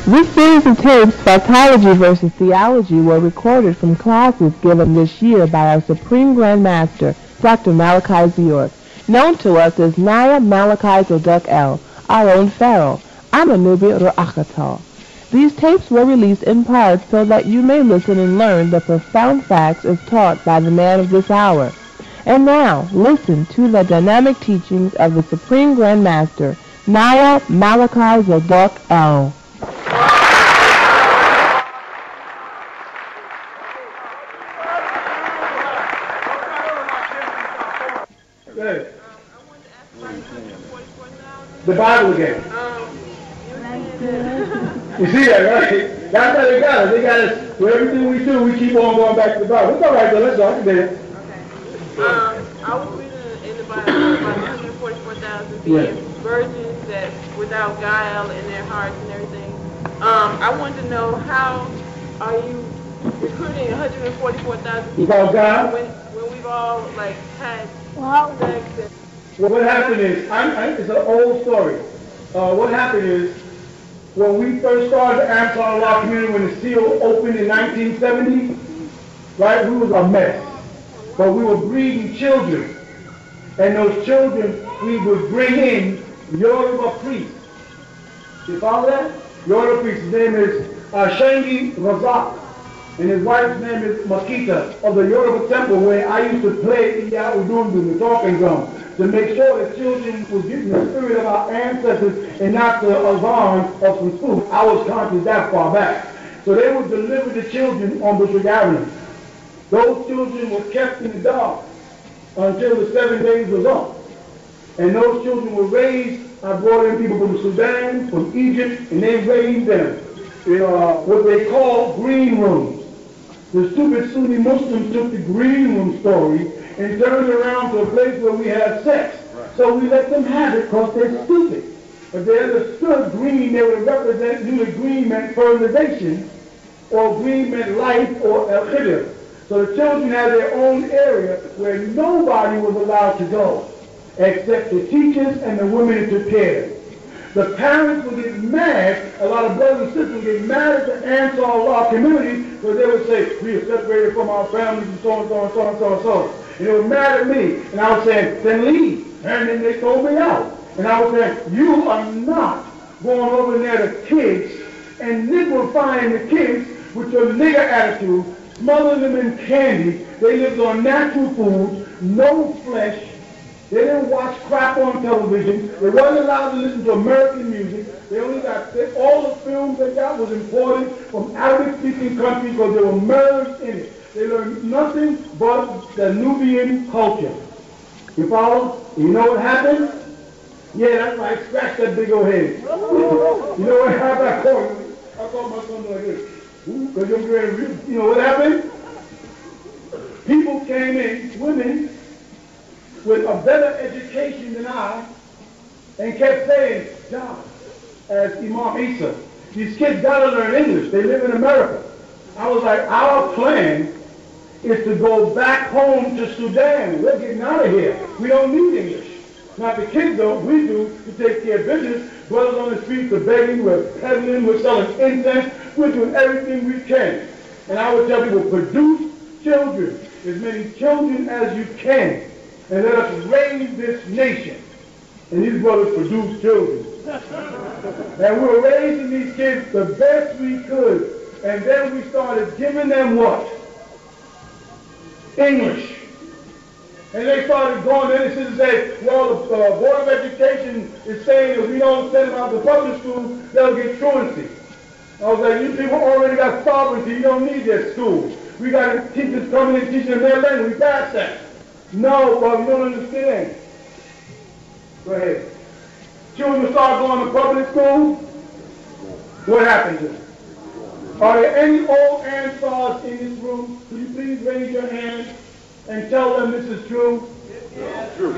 This series of tapes, Psychology versus Theology, were recorded from classes given this year by our Supreme Grand Master, Dr. Malachi Zior, known to us as Nayya Malachi Zodoq-EL, our own Pharaoh, Amun-re-Rooakh. These tapes were released in part so that you may listen and learn the profound facts as taught by the man of this hour. And now, listen to the dynamic teachings of the Supreme Grand Master, Nayya Malachi Zodoq-EL. The Bible again. You see that, right? That's how they got us. They got us, for everything we do, we keep on going back to the Bible. It's all right, though. Let's go. I can do it. I was reading in the Bible about 144,000 being virgins that without guile in their hearts and everything. I wanted to know, how are you recruiting 144,000 without guile? When we've all like had sex and... Well, what happened is, it's an old story. What happened is, when we first started the Ansar community, when the seal opened in 1970, right, we was a mess. But we were breeding children. And those children, we would bring in Yoruba priests. You follow that? Yoruba priest, his name is Shangi Razak. And his wife's name is Makita, of the Yoruba temple where I used to play Iyawudundu, the talking drum, to make sure that children was getting the spirit of our ancestors and not the azan of some food. I was conscious that far back. So they would deliver the children on Bushwick Avenue. Those children were kept in the dark until the 7 days was up. And those children were raised. I brought in people from Sudan, from Egypt, and they raised them in what they call green rooms. The stupid Sunni Muslims took the green room story and turned it around to a place where we had sex. Right. So we let them have it because they're stupid. If they understood green, they would represent, knew that green meant fertilization, or green meant life, or al-khidr. So the children had their own area where nobody was allowed to go, except the teachers and the women who took care. The parents would get mad, a lot of brothers and sisters would get mad at the Ansar Allah community, because they would say, we are separated from our families and so and so and so and so and so. And they were mad at me. And I was saying, then leave. And then they told me out. And I was saying, you are not going over there to kids and niggifying the kids with your nigger attitude, smothering them in candy. They lived on natural food, no flesh. They didn't watch crap on television. They wasn't allowed to listen to American music. They only got, all the films they got was imported from Arabic-speaking countries because they were merged in it. They learned nothing but the Nubian culture. You follow? You know what happened? Yeah, that's right. Scratch that big old head. You know what happened? I called my son like this. Because you know what happened? People came in, women, with a better education than I, and kept saying, John, as Imaam Isa, these kids gotta learn English. They live in America. I was like, our plan is to go back home to Sudan. We're getting out of here. We don't need English. Not the kids don't, we do, to take care of business. Brothers on the streets are begging, we're peddling, we're selling incense, we're doing everything we can. And I would tell people, produce children, as many children as you can, and let us raise this nation. And these brothers produce children. And we were raising these kids the best we could. And then we started giving them what? English. And they started going there and say, well, the Board of Education is saying if we don't send them out to public school, they'll get truancy. I was like, you people already got sovereignty, you don't need their schools. We got teachers coming and teaching them their language, we passed that. No, well, you don't understand. Go ahead. Children start going to public school, what happens to them? Are there any old Ansars in this room? Could you please raise your hand and tell them this is true? Yeah. True.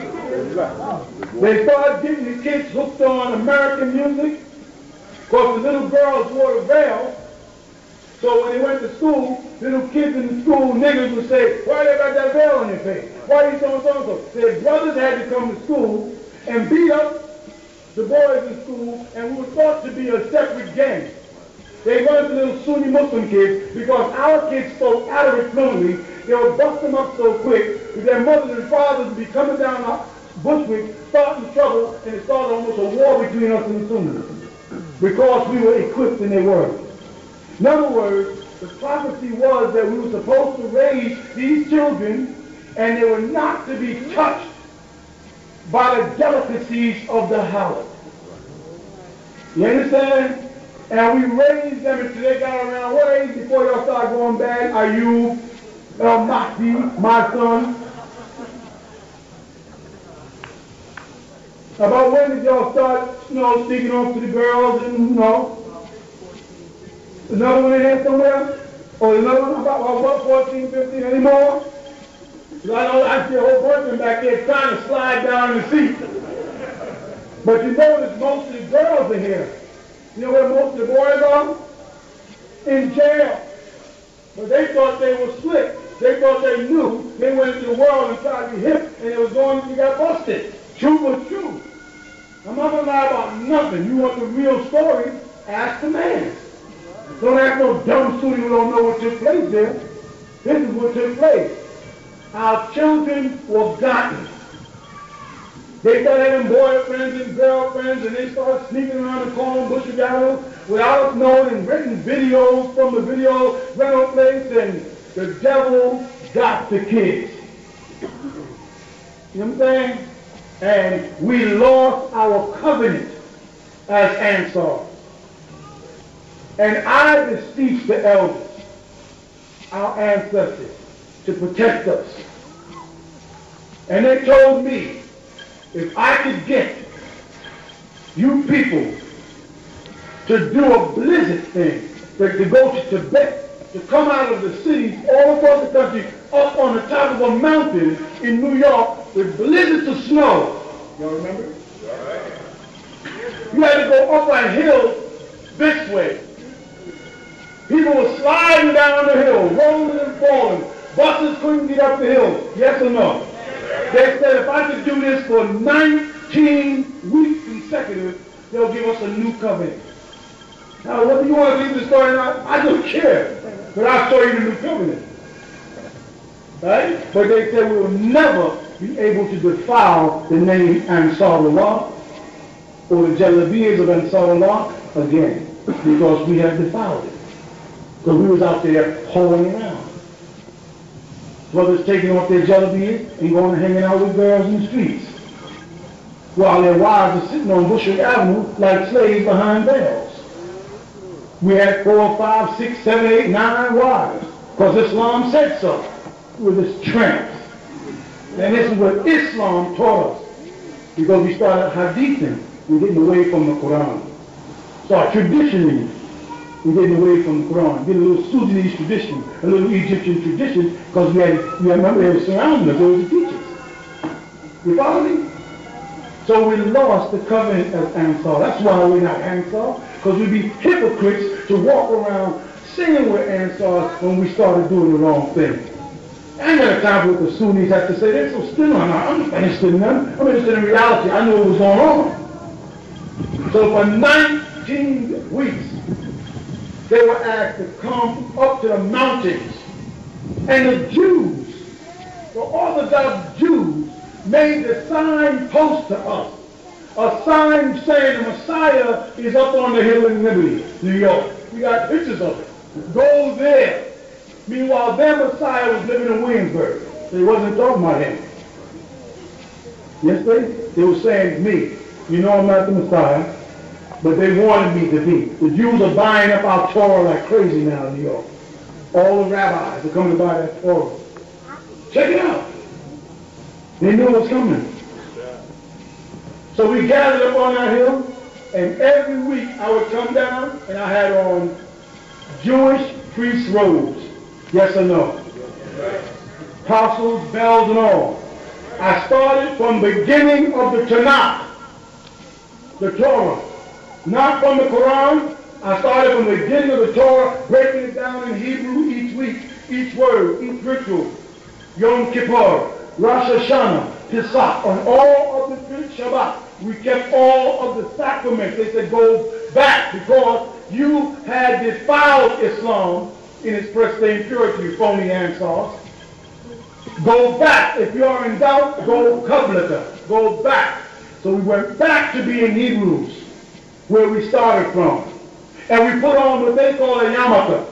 They started getting the kids hooked on American music, because the little girls wore a veil. So when they went to school, little kids in the school, niggas would say, why they got that veil on your face? Why are you so and so and so? Their brothers had to come to school and beat up the boys in school, and we were thought to be a separate gang. They weren't little Sunni Muslim kids because our kids spoke Arabic fluently. They would bust them up so quick that their mothers and fathers would be coming down Bushwick, starting trouble, and it started almost a war between us and the Sunnis because we were equipped in their word. In other words, the prophecy was that we were supposed to raise these children and they were not to be touched by the delicacies of the house. You understand? And we raised them until they got around what age before y'all start going bad? Are you, Mahdi, my son? About when did y'all start, sneaking off to the girls and, Another one in here somewhere? Or another one about what, 14, 15 anymore? I see a whole person back there trying to slide down the seat. But you notice most of the girls are here. You know where most of the boys are? In jail. But they thought they were slick. They thought they knew. They went into the world and tried to be hip, and it was going, you got busted. True was true. I'm not going to lie about nothing. You want the real story, ask the man. Don't ask no dumb student who don't know what took place there. This is what took place. Our children were gotten. They started having boyfriends and girlfriends, and they started sneaking around the corner Bushwick Avenue without us knowing, and renting videos from the video rental place, and the devil got the kids. You know what I'm saying? And we lost our covenant as Ansar. And I beseech the elders, our ancestors, to protect us. And they told me, if I could get you people to do a blizzard thing, to go to Tibet, to come out of the cities all across the country, up on the top of a mountain in New York with blizzards of snow. Y'all remember? You had to go up a hill this way. People were sliding down the hill, rolling and falling. Buses couldn't get up the hill. Yes or no? They said if I could do this for 19 weeks consecutive, they'll give us a new covenant. Now, whether you want to leave the story or not, I don't care. But I'll show you the new covenant. Right? But they said we will never be able to defile the name Ansarullah or the Jalabiyas of Ansarullah again because we have defiled it. Because we was out there hoeing around. Brothers taking off their jalabiyas and going and hanging out with girls in the streets while their wives are sitting on Bushwick Avenue like slaves behind veils. We had 4, 5, 6, 7, 8, 9 wives because Islam said so. With this tramps. And this is what Islam taught us because we started hadithing and getting away from the Quran. Start traditioning. We're getting away from the Quran. Get a little Sudanese tradition, a little Egyptian tradition, because we remember they were surrounding us, they were the teachers. You follow me? So we lost the covenant as Ansar. That's why we're not Ansar, because we'd be hypocrites to walk around saying we're Ansar when we started doing the wrong thing. I ain't got time for what the Sunnis have to say. They're so still on. I'm not interested in them. I'm interested in reality. I know what was going on. So for 19 weeks, they were asked to come up to the mountains. And the Jews, the Orthodox Jews, made the sign post to us. A sign saying the Messiah is up on the hill in Liberty, New York. We got pictures of it. Go there. Meanwhile, their Messiah was living in Williamsburg. They wasn't talking about him. Yes, they were saying, me. You know I'm not the Messiah. But they wanted me to be. The Jews are buying up our Torah like crazy now in New York. All the rabbis are coming to buy that Torah. Check it out. They knew what's coming. So we gathered up on our hill, and every week I would come down, and I had on Jewish priest robes. Yes or no? Tassels, bells, and all. I started from the beginning of the Tanakh, the Torah. Not from the Quran. I started from the beginning of the Torah, breaking it down in Hebrew each week, each word, each ritual. Yom Kippur, Rosh Hashanah, Pesach, on all of the Shabbat. We kept all of the sacraments. They said go back because you had defiled Islam in its pristine purity, you phony Ansars. Go back. If you are in doubt, go Qablaka. Go back. So we went back to being Hebrews, where we started from. And we put on what they call a yarmulke.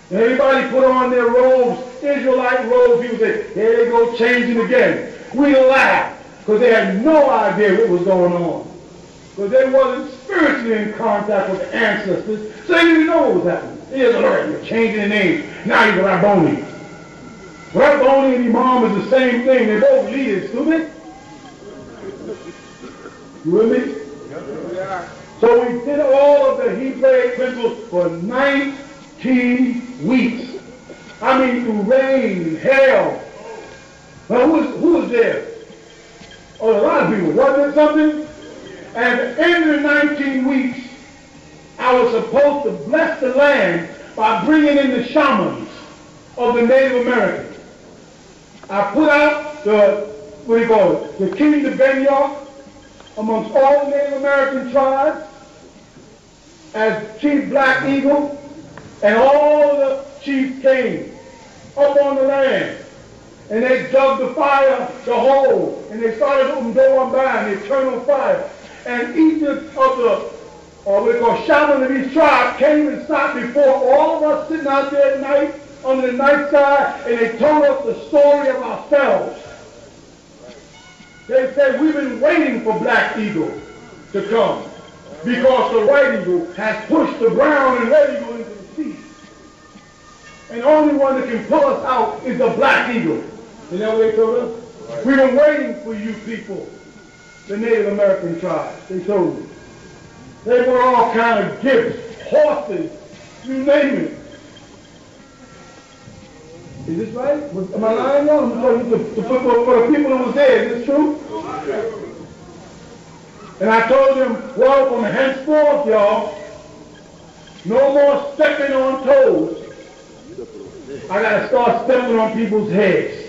And everybody put on their robes, Israelite robes. People say, here they go changing again. We laughed because they had no idea what was going on. Because they wasn't spiritually in contact with the ancestors, so they didn't know what was happening. They just learned, you're changing the name. Now you're Rabboni. Rabboni and Imaam is the same thing. They're both leaders, stupid. You with me? Yes, we are. So we did all of the Hebraic principles for 19 weeks. I mean, through rain and hail. Now, who was there? Oh, a lot of people. Wasn't it something? And at the end of the 19 weeks, I was supposed to bless the land by bringing in the shamans of the Native Americans. I put out the King of Benyock amongst all the Native American tribes as Chief Black Eagle, and all the chiefs came up on the land. And they dug the fire, the hole, and they started going by the eternal fire. And each of the shaman of these tribes came and stopped before all of us sitting out there at night under the night sky, and they told us the story of ourselves. They said, we've been waiting for Black Eagle to come because the White Eagle has pushed the brown and red eagle into the sea. And the only one that can pull us out is the Black Eagle. You know what they told us? Right. We've been waiting for you people, the Native American tribes, they told me. They were all kind of gifts, horses, you name it. Is this right? Am I lying now? For the people that was there, is this true? And I told them, well, from henceforth, y'all, no more stepping on toes. I got to start stepping on people's heads.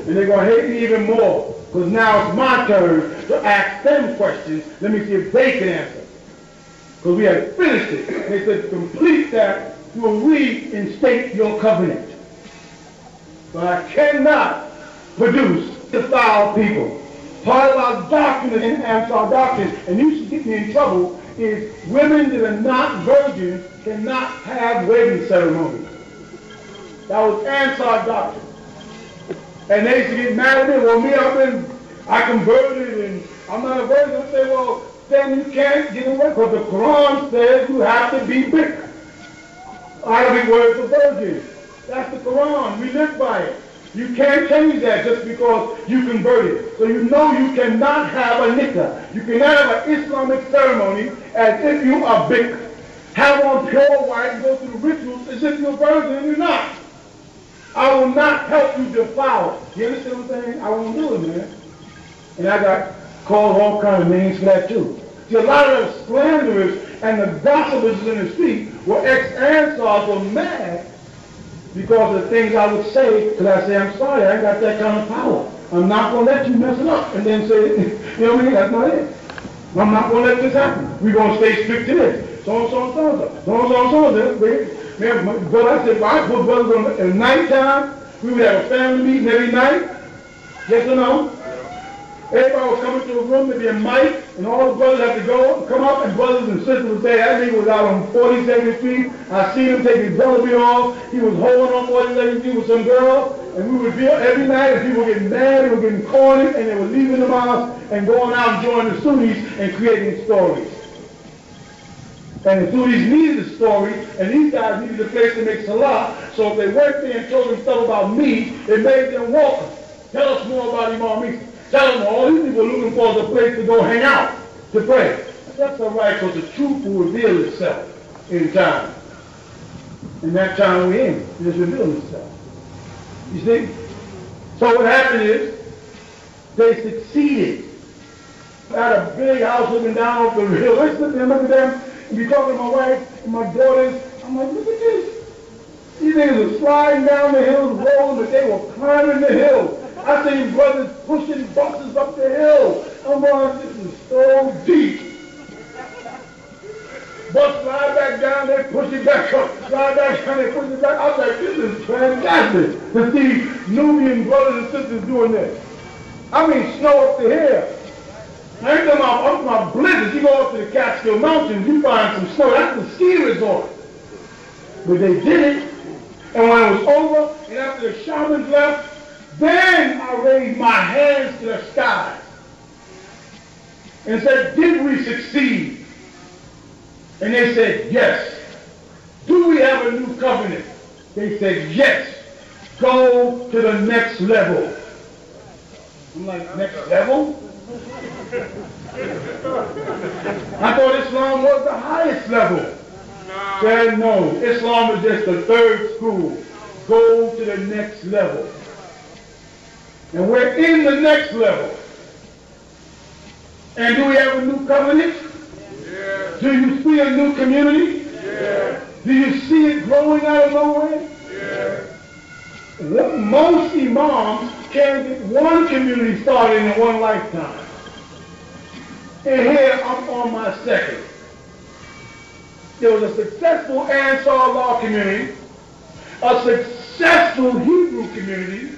And they're going to hate me even more. Because now it's my turn to ask them questions. Let me see if they can answer. Because we had finished it. They said, to complete that, you will reinstate your covenant. But I cannot produce defiled people. Part of our doctrine and our doctrine, and you should get me in trouble, is women that are not virgins cannot have wedding ceremonies. That was Ansar doctrine. And they used to get mad at me. Well, I converted and I'm not a virgin. I say, well, then you can't get away because the Quran says you have to be bikr. Arabic word for virgin. That's the Quran. We live by it. You can't change that just because you converted. So you know you cannot have a nikah. You cannot have an Islamic ceremony as if you are bikr. Have on pure white and go through the rituals as if you're a virgin and you're not. I will not help you defile it. You understand what I'm saying? I won't do it, man. And I got called all kind of names for that too. See, a lot of the slanderers and the gossipers in the street were ex-Ansars were mad because of the things I would say, because I say, I'm sorry, I ain't got that kind of power. I'm not going to let you mess it up and then say, you know what I mean? That's not it. I'm not going to let this happen. We're going to stay strict to this. So-and-so. Man, but I said, well, I put brothers on at nighttime. We would have a family meeting every night. Yes or no? Everybody was coming to a room, there'd be a mic, and all the brothers had to go and come up, and brothers and sisters would say, that nigga was out on 42nd Street. I seen him take his jewelry off. He was holding on 42nd Street with some girl, and we would be every night, and people were getting mad, they were getting cornered, and they were leaving the house and going out and joining the Sunnis and creating stories. And the Sunnis needed a story, and these guys needed a place to make salah, so if they went there and told them stuff about me, it made them welcome. Tell us more about Imam Isa. Tell them all these people are looking for is a place to go hang out, to pray. That's all right, because the truth will reveal itself in time. And that time we're in, it just revealed itself. You see? So what happened is, they succeeded. I had a big house looking down off the hill. I sit there, look at them, and be talking to my wife and my daughters. I'm like, look at this. These niggas were sliding down the hills, rolling, but they were climbing the hill. I seen brothers pushing buses up the hill. I'm like, this is so deep. bus slide back down, they push it back up, slide back down, they push it back. I was like, this is fantastic to see Nubian brothers and sisters doing this. I mean, snow up to here. Every time I'm up my blizzards, you go up to the Catskill Mountains, you find some snow. That's the ski resort. But they did it, and when it was over, and after the shamans left, then I raised my hands to the sky and said, did we succeed? And they said, yes. Do we have a new covenant? They said, yes. Go to the next level. I'm like, next level? I thought Islam was the highest level. Said no, Islam is just the third school. Go to the next level. And we're in the next level. And do we have a new covenant? Yeah. Do you see a new community? Yeah. Do you see it growing out of nowhere? Yeah. Most imams can't get one community started in one lifetime. And here I'm on my second. There was a successful Ansar law community, a successful Hebrew community,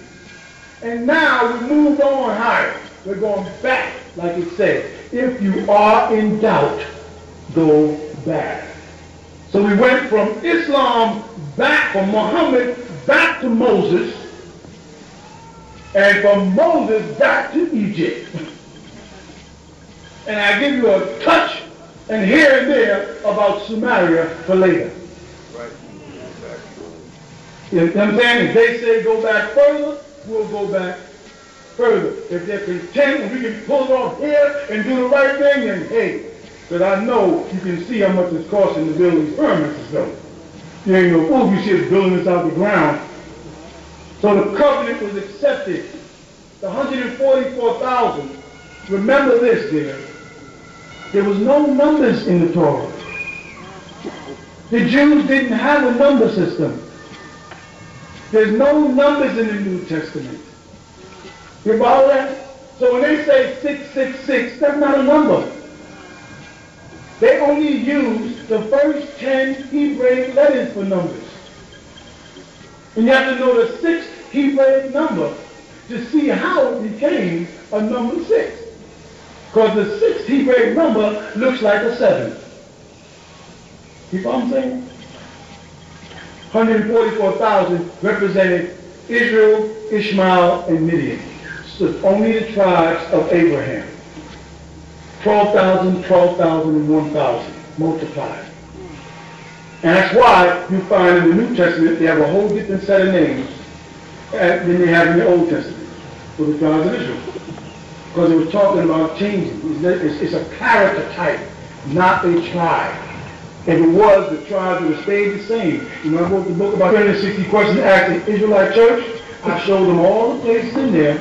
and now we moved on higher. We're going back, like it said. If you are in doubt, go back. So we went from Islam back, from Muhammad back to Moses, and from Moses back to Egypt. And I give you a touch and here and there about Samaria for later. Right. You know what I'm saying? If they say go back further, we'll go back further. If they're content and we can pull it off here and do the right thing, then hey, because I know you can see how much it's costing to build these pyramids and stuff. You ain't no fool if you see us building this out of the ground. So the covenant was accepted. The 144,000. Remember this, dear. There was no numbers in the Torah. The Jews didn't have a number system. There's no numbers in the New Testament. You follow that? So when they say 666, that's not a number. They only use the first 10 Hebraic letters for numbers. And you have to know the 6th Hebraic number to see how it became a number 6. Because the 6th Hebraic number looks like a 7. You follow what I'm saying? 144,000 represented Israel, Ishmael, and Midian. So only the tribes of Abraham. 12,000, 12,000, and 1,000 multiplied. And that's why you find in the New Testament they have a whole different set of names than they have in the Old Testament for the tribes of Israel. Because it was talking about changing. It's a character type, not a tribe. If it was, the tribes would have stayed the same. You know, I wrote the book about 360 questions asked the Israelite church. I showed them all the places in there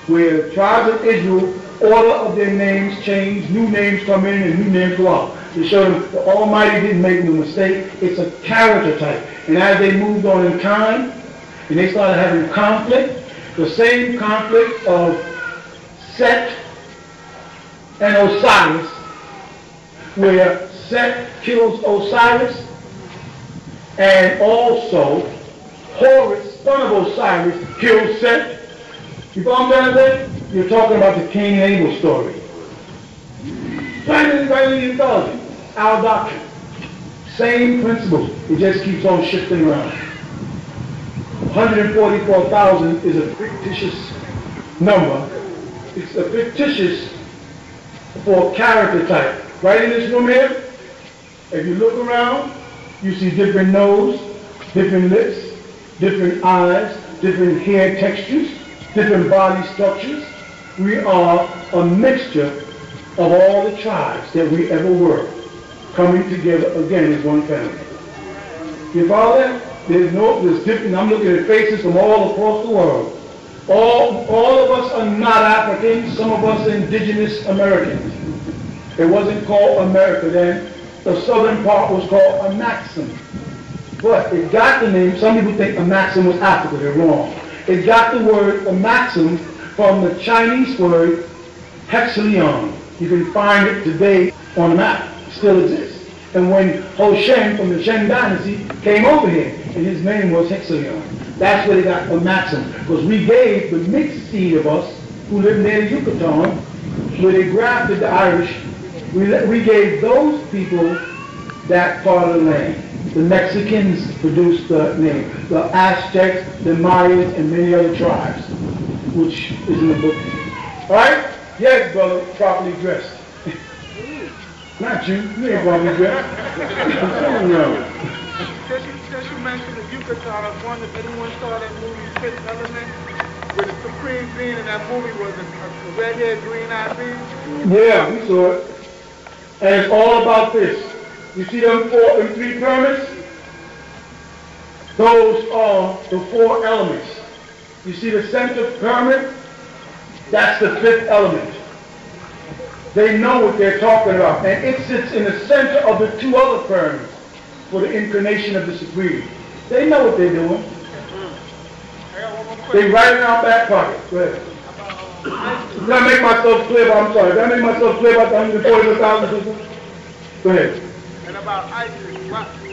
where the tribes of Israel, order of their names change, new names come in and new names go out. To show them the Almighty didn't make no mistake. It's a character type. And as they moved on in time, and they started having conflict, the same conflict of Set and Osiris, where Set kills Osiris, and also Horus, son of Osiris, kills Set. You follow what I'm saying? You're talking about the Cain and Abel story. Right in the anthology, our doctrine. Same principle. It just keeps on shifting around. 144,000 is a fictitious number. It's a fictitious for character type. Right in this room here, if you look around, you see different nose, different lips, different eyes, different hair textures, different body structures. We are a mixture of all the tribes that we ever were, coming together again as one family. You follow that? There's different, I'm looking at faces from all across the world. All of us are not Africans, some of us are indigenous Americans. It wasn't called America then. The southern part was called Amaxim. But it got the name, some people think Amaxim was Africa, they're wrong. It got the word Amaxim from the Chinese word Hexalion. You can find it today on the map, it still exists. And when Hoshen from the Shen dynasty came over here, and his name was Hexayon. That's where they got a maxim. Because we gave the mixed seed of us, who lived near the Yucatan, where they grafted the Irish, we gave those people that part of the land. The Mexicans produced the name. The Aztecs, the Mayas, and many other tribes, which is in the book. All right? Yes, brother, properly dressed. Not you. You ain't properly dressed. No. Since you mentioned the Yucatan, I was wondering if anyone saw that movie Fifth Element, where the supreme being in that movie was a red-haired, green-eyed being? Yeah, we saw it. And it's all about this. You see them three pyramids? Those are the 4 elements. You see the center pyramid? That's the 5th element. They know what they're talking about. And it sits in the center of the 2 other pyramids for the incarnation of the Supreme. They know what they're doing. They write it in our back pocket. Go ahead. Did I make myself clear? But I'm sorry. Did I make myself clear about the 144,000 people? Go ahead. And about Isis,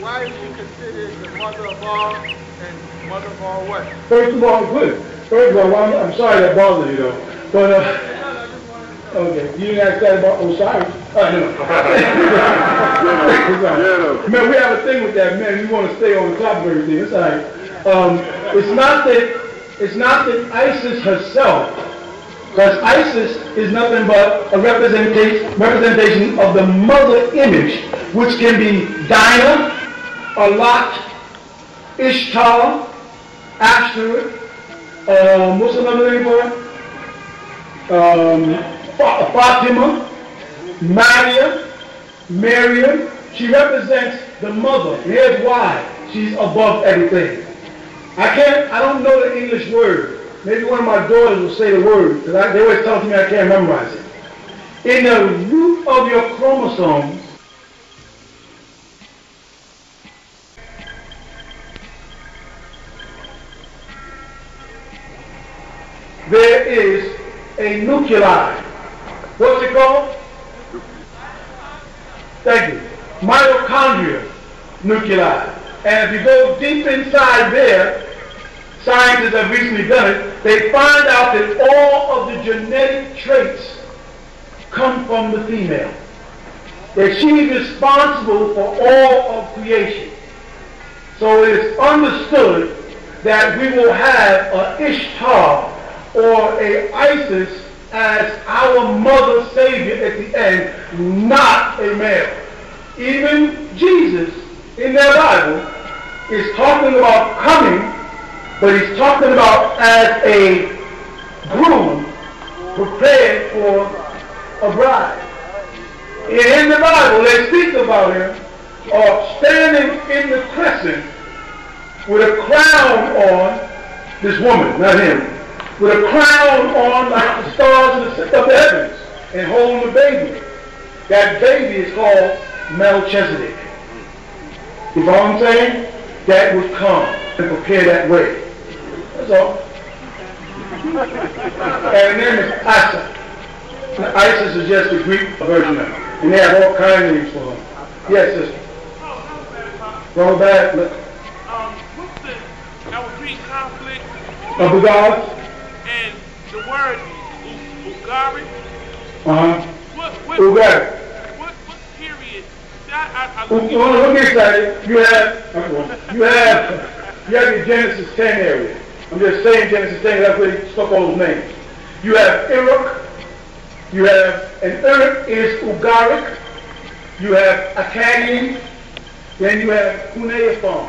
why is she considered the mother of all and mother of all what? First of all, good. First of all, I'm sorry that bothered you though. But, okay, you didn't ask that about Osiris. No. Man, we have a thing with that, man. We want to stay on the top of everything. It's all right. It's not that Isis herself, because Isis is nothing but a representation of the mother image, which can be Dinah, Alat, Ishtar, Ashtoreth, what's another name for it? Fatima, Maria, Miriam. She represents the mother. Here's why she's above everything. I don't know the English word. Maybe one of my daughters will say the word, because they always tell me I can't memorize it. In the root of your chromosomes, there is a nuclei. What's it called? Thank you. Mitochondria nuclei. And if you go deep inside there, scientists have recently done it, they find out that all of the genetic traits come from the female. That she is responsible for all of creation. So it is understood that we will have an Ishtar or a Isis as our mother savior at the end, not a male. Even Jesus in their Bible is talking about coming, but he's talking about as a groom prepared for a bride. In the Bible, they speak about him standing in the crescent with a crown on, this woman, not him, with a crown on like the stars of the heavens and holding a baby. That baby is called Melchizedek. You know what I'm saying? That would come and prepare that way. That's all. And the name is Asa. Isis is just the Greek version of it. And they have all kinds of names for her. Yes, sister. Go back. Look. What's our Greek conflict? Of the gods? And the word Ugaric? Ugaric. What period? Let me say, you have your Genesis 10 area. I'm just saying Genesis 10, that's where they stuck all those names. You have Iraq. You have, and Iraq is Ugaric. You have Akkadian. Then you have Cuneiform.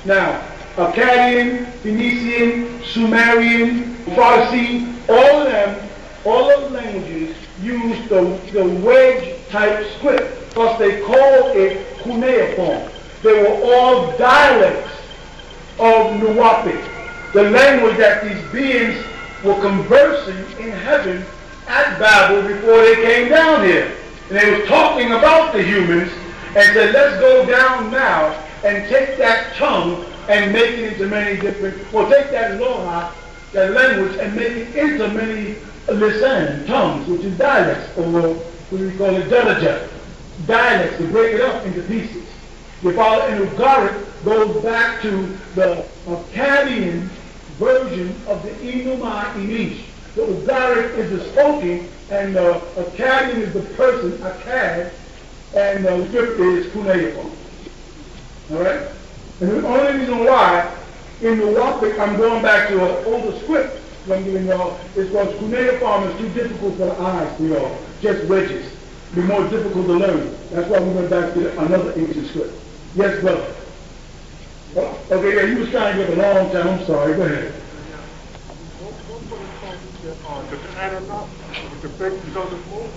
Now, Akkadian, Phoenician, Sumerian, Farsi, all of the languages use the wedge-type script. Plus they call it Cuneiform. They were all dialects of Nuwaupu, the language that these beings were conversing in heaven at Babel before they came down here. And they were talking about the humans and said, let's go down now and take that tongue and make it into many different, take that Loha, that language, and make it into many lisan, tongues, which is dialects, or what we call it, Daraja. dialects to break it up into pieces. You follow, and Ugaric goes back to the Akkadian version of the Enuma Elish. The Ugaric is the spoken, and the Akkadian is the person, Akkad, and the script is Cuneiform. All right? And the only reason why, in Nuwaupu, I'm going back to an older script I'm giving y'all, is because Cuneiform is too difficult for the eyes for y'all, just wedges. It'd be more difficult to learn. That's why we went back to another ancient script. Yes, brother. Oh, okay, yeah, you was trying to give a long time. I'm sorry. Go ahead. The Anunnaki, the basis of the moon.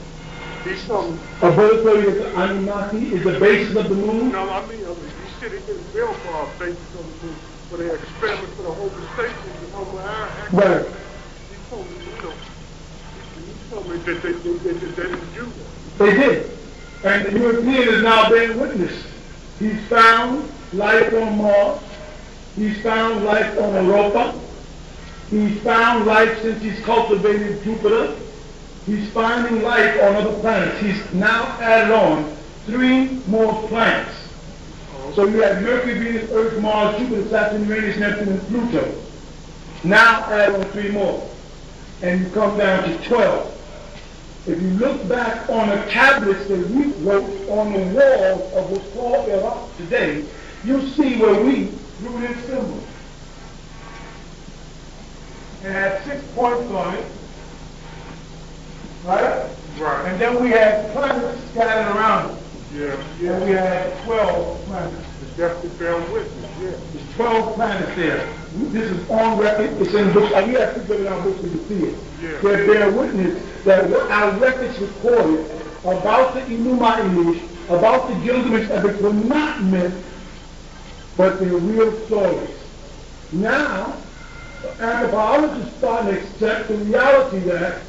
He's something. A brother told you that the Anunnaki is the basis of the moon? No, I mean, he said he didn't build for our basis of the moon, but they experiment for the whole station and over our action. Right. He told me, he told me that they didn't do that. They did. And the European is now being witness. He's found life on Mars. He's found life on Europa. He's found life since he's cultivated Jupiter. He's finding life on other planets. He's now added on 3 more planets. So you have Mercury, Venus, Earth, Mars, Jupiter, Saturn, Uranus, Neptune, and Pluto. Now add on 3 more. And you come down to 12. If you look back on the tablets that we wrote on the walls of what's called Iraq today, you'll see where we drew this symbol. It had 6 points on it, right? Right. And then we had planets scattered around it. Yeah. And we had 12 planets. It's definitely bear witness, yeah. There's 12 planets there. This is on record. It's in books. We have to put it in our books so you can see it. Yeah. They bear witness that what our records recorded about the Enuma Elish, about the Gilgamesh epics were not myths, but they're real stories. Now, anthropologists starting to accept the reality that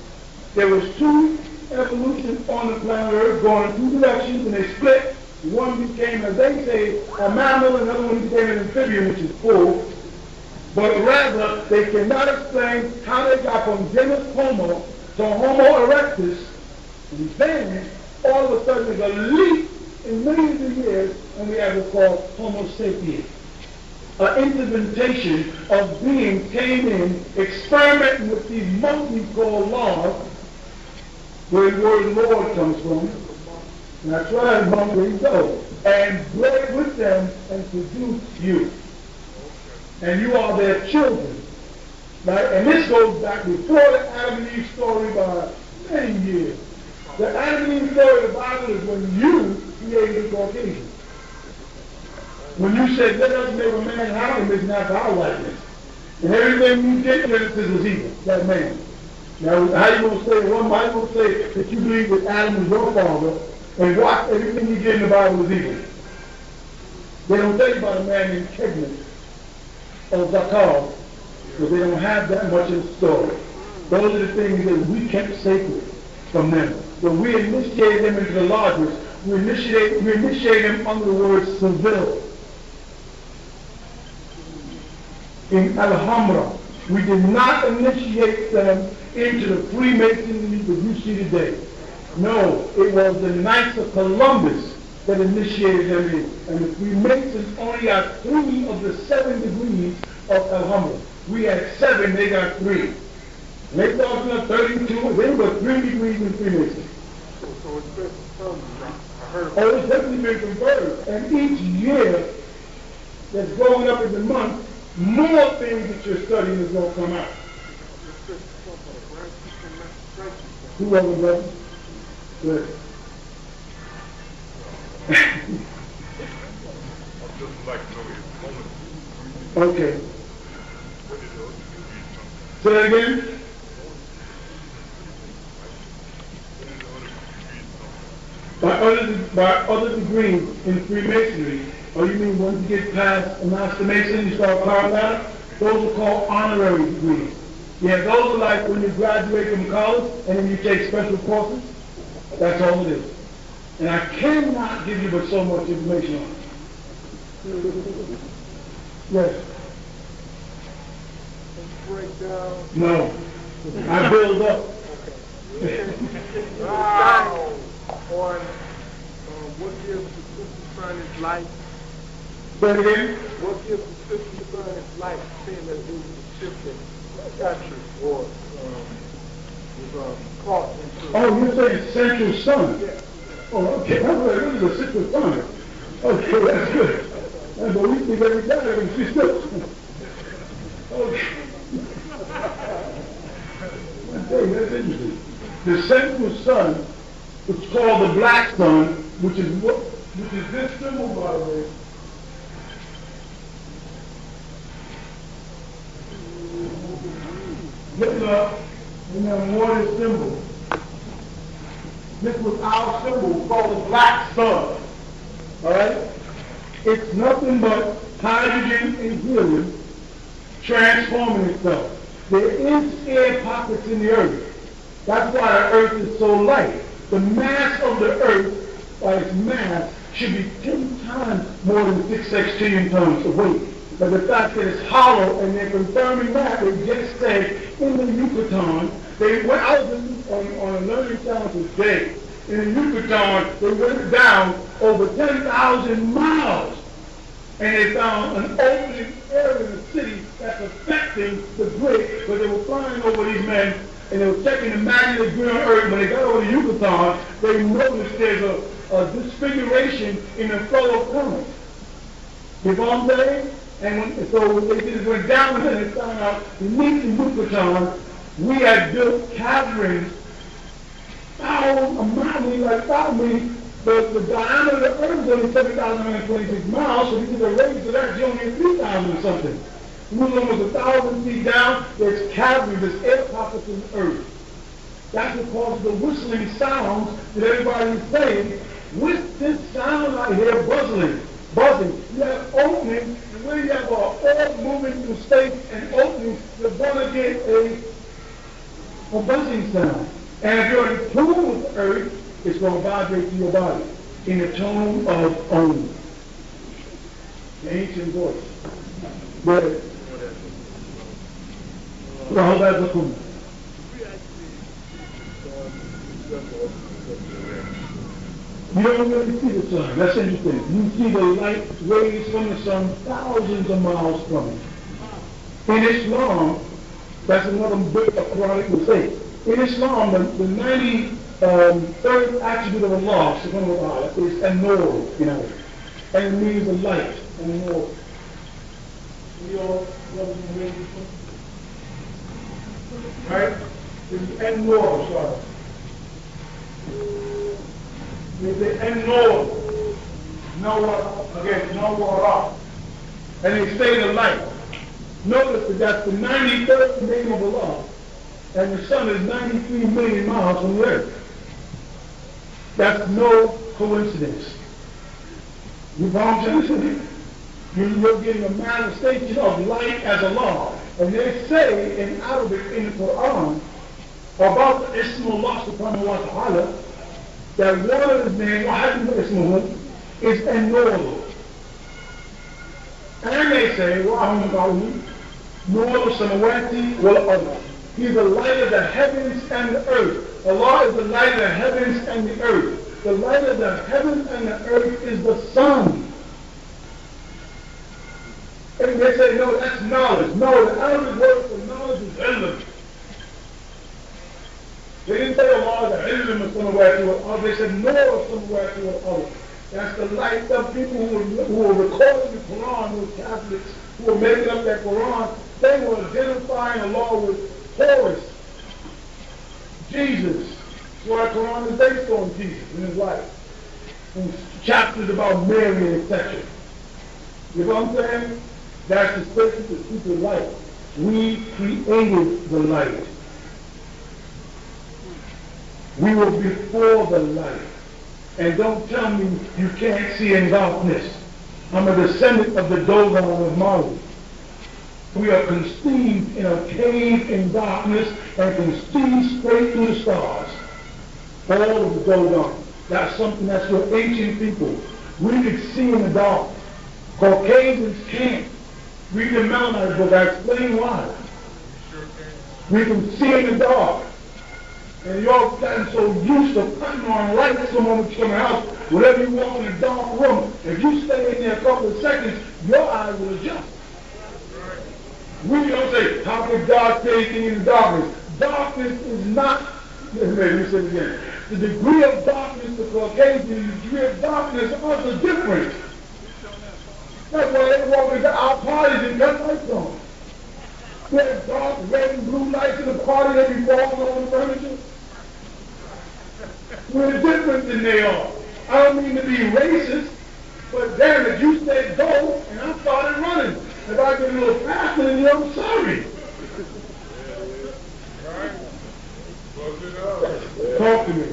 there was 2 evolutions on the planet Earth going in 2 directions, and they split. One became, as they say, a mammal, and another one became an amphibian, which is full. But rather, they cannot explain how they got from genus Homo to Homo erectus, and then all of a sudden there's a leap in millions of years, and we have what's called Homo sapiens. An intervention of beings came in, experimenting with these monkeys called laws, where the word Lord comes from. And that's right, monkeys go. And bred with them and produced you. And you are their children. Right? And this goes back before the Adam and Eve story by many years. The Adam and Eve story of the Bible is when you created the Caucasian. When you said, let us make a man in our image, not our likeness. And everything you did, Genesis was evil, that man. Now, how you going to say, one might going to say that you believe that Adam was your father, and watch everything you did in the Bible was evil. They don't tell you about a man named Kedman or Zakar, because they don't have that much in the story. Those are the things that we kept sacred from them. When we initiated them into the lodges, we initiated them under the word Seville. In Alhambra, we did not initiate them into the Freemasonry that you see today. No, it was the Knights of Columbus that initiated them in. And the Freemasons only got 3 of the 7 degrees of Alhambra. We had 7, they got 3. And they talking about 32, they got 3 degrees in Freemasons. So it's been confirmed. I heard about Oh, it's definitely been confirmed. And each year that's going up in the month, more things that you're studying is going to come out. Who ever brother? Good. Okay. Say that again? By other degrees in Freemasonry, or you mean once you get past a Master Mason, you start climbing out? Those are called honorary degrees. Yeah, those are like when you graduate from college and then you take special courses. That's all it is. And I cannot give you but so much information on it. Yes? breakdown. No. I build up. Wow. On what gives the sister sun its light? Say it again? What gives the sister sun its light? Seeing that it was shifted, captured, or was caught into... Oh, you're saying central sun? Yeah. Oh, okay. This is a central sun. Okay, that's good. But we think every time when she's still. Okay. Okay, that's interesting. The central sun, which is called the black sun, which is this symbol, by the way. Look up, and then what is symbol? This was our symbol called the black sun. Alright? It's nothing but hydrogen and helium transforming itself. There is air pockets in the earth. That's why the earth is so light. The mass of the earth, by its mass, should be 10 times more than 6 sextillion tons of weight. But the fact that it's hollow, and they're confirming that, they just said in the Yucatan, they went out on a learning challenge today. In the Yucatan, they went down over 10,000 miles, and they found an opening area in the city that's affecting the grid, but they were flying over these men, and they were checking the magnetic grid on Earth. When they got over the Yucatan, they noticed there's a disfiguration in the flow of current. You know what I'm saying? And so they just went down there and found out beneath the Yucatan, we had built caverns the diameter of the earth is only 7,926 miles, so we did a raise to that, it's only 3,000 or something. We was almost 1,000 feet down, there's caverns, there's air pockets in the earth. That's what causes the whistling sounds that everybody's saying. With this sound I hear buzzing. You have openings, and when you have an orb moving through space and openings, you're going to get a buzzing sound. And if you're in tune with the earth, it's going to vibrate through your body in the tone of Amun. The ancient voice. But Rabboni. You don't really see the sun. That's interesting. You see the light rays from the sun thousands of miles from it. In Islam, that's another big Quranic mistake. In Islam, the 93rd attribute of Allah, subhanahu wa ta'ala, is an-nur, and it means the light, an-nur. We all brothers and ladies, right? It's an-nur, sorry. It's the an-nur. Nuwaup. And they say the light. Notice that that's the 93rd name of Allah. And the sun is 93 million miles from the earth. That's no coincidence. You follow what I'm saying? You're getting a manifestation of light as a law. And they say in Arabic in the Quran about the Ismullah subhanahu wa ta'ala that one of his names, Ismuhu, is an-nur. And they say, Nur samawati wal ard. He's the light of the heavens and the earth. Allah is the light of the heavens and the earth. The light of the heavens and the earth is the sun. And they say, no, that's knowledge. No, the Arabic word for knowledge is ilm. They didn't say Allah is the ilm of samawati wal ard. They said Nur samawati wal ard. That's the light of people who were recording the Quran, who were Catholics, who were making up that Quran. They were identifying Allah with Horus, Jesus. That's why the Quran is based on Jesus in his life. And chapters about Mary, etc. You know what I'm saying? That's the space to keep the light. We created the light. We were before the light. And don't tell me you can't see in darkness. I'm a descendant of the Dogon of Mali. We are conceived in a cave in darkness and can see straight through the stars. All of the Dogon. That's something that's for ancient people. We can see in the dark. Caucasians can't. Read the Malachi book. I explain why. We can see in the dark. And y'all gotten so used to putting on lights the moment you come in the house, whenever you walk in a dark room, if you stay in there a couple of seconds, your eyes will adjust. We don't say, how can God say anything in the darkness? Darkness is not, let me say it again. The degree of darkness to Caucasian, the degree of darkness are different. That's why they walk into our parties and cut lights on. We have dark, red, and blue lights in the party, they be walking on the furniture. We're different than they are. I don't mean to be racist, but damn it, you said go, and I started running. If I get a little faster than you, I'm sorry. Talk to me.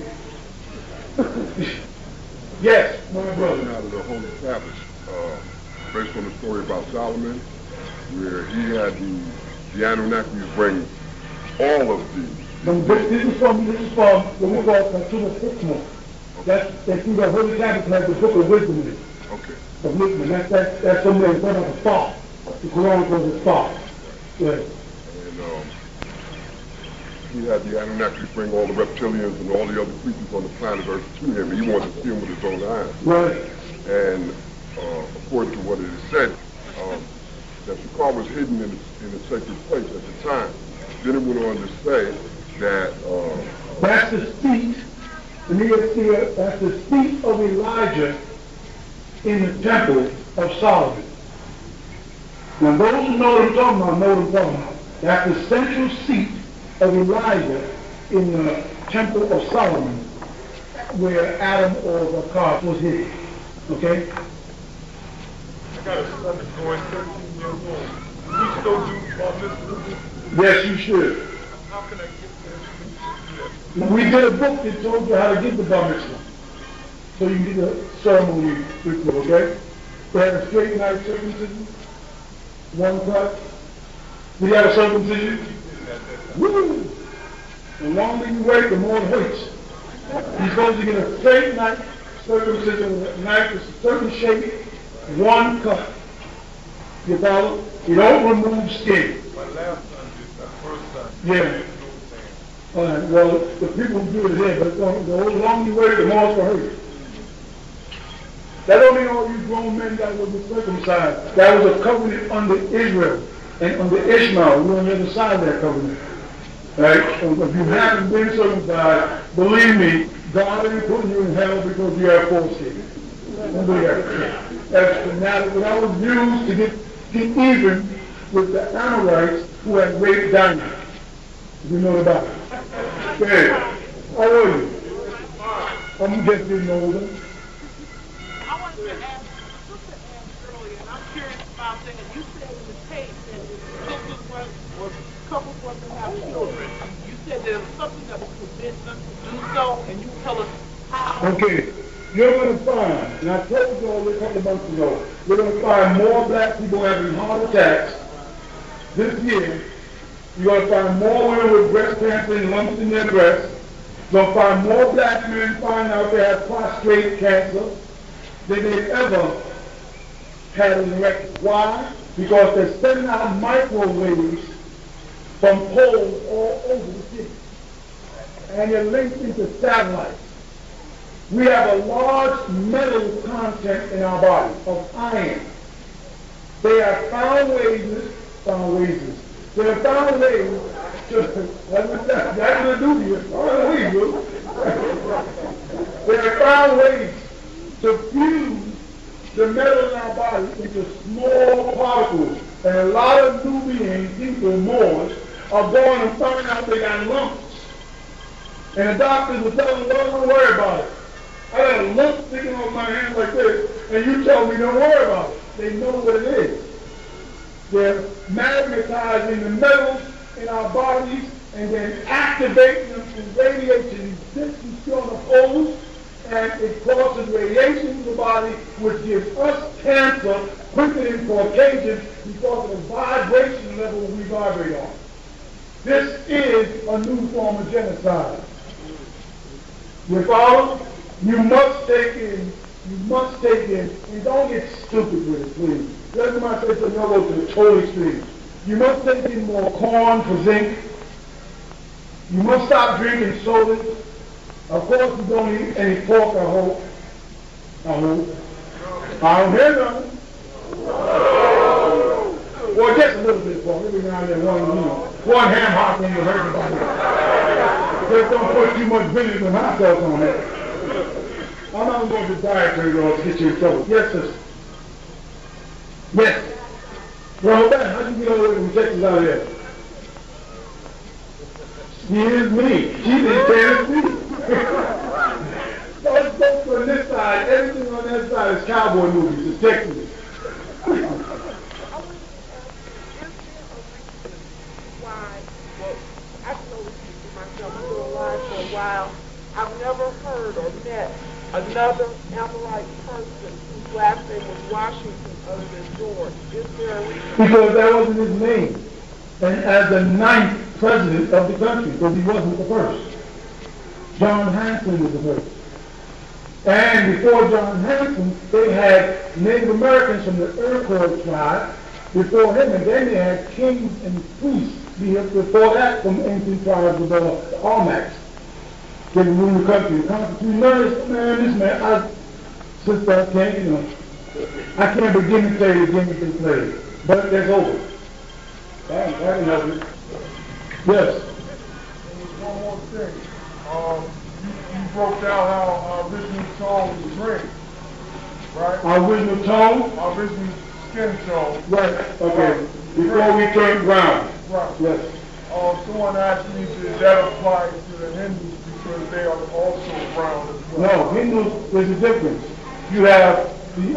Yes, my brother. Out of the Holy Tablets, based on the story about Solomon, where he had the Anunnakis bring all of these. This is from the Nuwaupu Atum-Re. That's through the Holy Tablets has the book of wisdom in it. Okay. The wisdom. That's somewhere in front of a thought. The Quran calls it thought. Right. And he had the Anunnakis bring all the reptilians and all the other creatures on the planet Earth to him. He wanted to see them with his own eyes. Right. And according to what it is said, that the car was hidden in a sacred place at the time. Then it went on to say that that's the seat. That's the seat of Elijah in the temple of Solomon. Now those who know what I'm talking about know what I'm talking about. That's the central seat of Elijah in the temple of Solomon, where Adam or the car was hidden. Okay? I got a son that's going 13 years old. We still do Bar Mitzvah? Yes, you should. How can I get this? We did a book that told you how to get the Bar Mitzvah. So you can get the ceremony with you, okay? They had a straight night circumcision, one cut. We had a circumcision. Woo! The longer you wait, the more it hurts. You're supposed to get a straight night circumcision with a knife with a certain shape, one cut. You follow? You don't remove skin. My last son did that, first son. Yeah. All right, well, the people who do it here, but the longer you wait, the more it's going to hurt. That don't mean all you grown men that was circumcised. That was a covenant under Israel and under Ishmael. We're on the other side of that covenant. Right? So if you haven't been circumcised, believe me, God ain't putting you in hell because you have foreskin. Don't do that. That's fanatic. That was used to get even with the Amorites who had raped Dinah. You know about it. Hey, how are you? I'm just getting older. I wanted to ask, Sister asked earlier, and I'm curious about that. You said in the tape that couples wasn't having children. You said there was something that would prevent them to do so, and you tell us how. Okay, you're going to find, and I told you all a couple of months ago, you're going to find more black people having heart attacks this year. You're going to find more women with breast cancer and lumps in their breasts. You're going to find more black men finding out they have prostate cancer than they've ever had in the record. Why? Because they're sending out microwaves from poles all over the city. And they're linked into satellites. We have a large metal content in our body of iron. They have found ways to, they have found ways to, that's what they do to you. They have found ways to fuse the metal in our body into small particles. And a lot of Nubian people, Moors, are going and finding out they got lumps. And the doctors will tell them, don't worry about it. I got a lump sticking on my hand like this, and you tell me don't worry about it. They know what it is. They're magnetizing the metals in our bodies and then activating them through radiation. This is on the poles, and it causes radiation in the body, which gives us cancer quicker than Caucasians because of the vibration level we vibrate on. This is a new form of genocide. You follow? You must take in, and don't get stupid with it, please. That's why I say to go to the total extreme. You must take in more corn for zinc. You must stop drinking sodas. Of course, you don't eat any pork, I hope. I don't hear nothing. Well, just a little bit of pork. Every now and then, one ham hock when you hurt everybody. Just don't put too much vinegar and hot sauce on it. I'm not going to dietary laws to get you in trouble. Yes, sister. Yes. Well, how'd you get all the way from Texas out of there? Excuse me. She didn't Tennessee. Those folks on this side, everything on that side is cowboy movies. It's Texas. I've never heard or met another Amorite person whose last name was Washington other than George. Is there a reason? Because that wasn't his name. And as the 9th president of the country, because he wasn't the first. John Hanson was the first. And before John Hanson, they had Native Americans from the Iroquois tribe before him, and then they had kings and priests before that from ancient tribes of the Almacs. They rule the country. The Constitution, this man, sister, I can't begin to tell you the game that they played. But that's over. That can help you. Yes. One more thing. You broke down how our original tone was green, right? Our original tone? Our original skin tone. Right. Okay. Before we turned brown. Right. Yes. Someone asked me, did that apply to the Hindus because they are also brown as well? No, Hindus, there's a difference. You have the,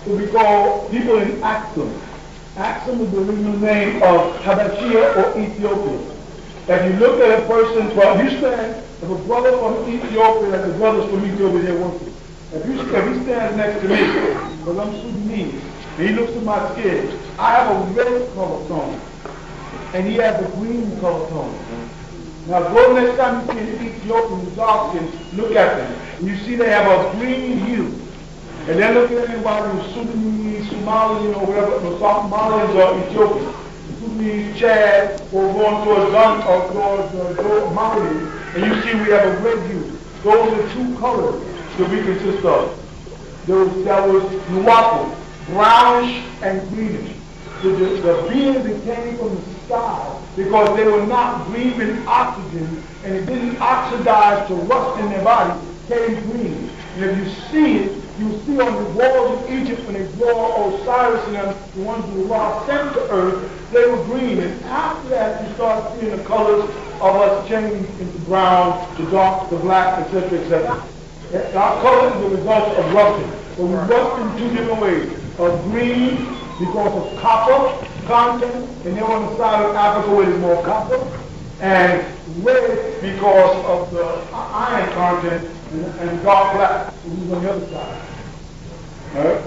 what we call people in Atum. Atum is the original name of Habashia or Ethiopia. If you look at a person, if a brother from Ethiopia and the brothers from Ethiopia, they're working. If he stands next to me, because I'm Sudanese, and he looks at my skin, I have a red color tone, and he has a green color tone. Now go next time you see an Ethiopian with dark skin, look at them. And you see they have a green hue. And then look at anybody who's Sudanese, Somali, or whatever, Somalians or Ethiopian. Sudanese, Chad, or going towards Mali, and you see we have a red hue. Those are two colors that we consist of. That was Nuwaupu, brownish and greenish. The beings that came from the sky, because they were not breathing oxygen, and it didn't oxidize to rust in their body, came green. And if you see it, you see on the walls of Egypt when they draw Osiris and them, the ones who Ra sent to earth, they were green. And after that, you start seeing the colors of us change into brown, to dark, to black, etc., etc. Our color is the result of rusting. But we rust in two different ways. Of green, because of copper content, and then on the side of Africa where there's more copper, and red because of the iron content, and dark black, which is on the other side. All right?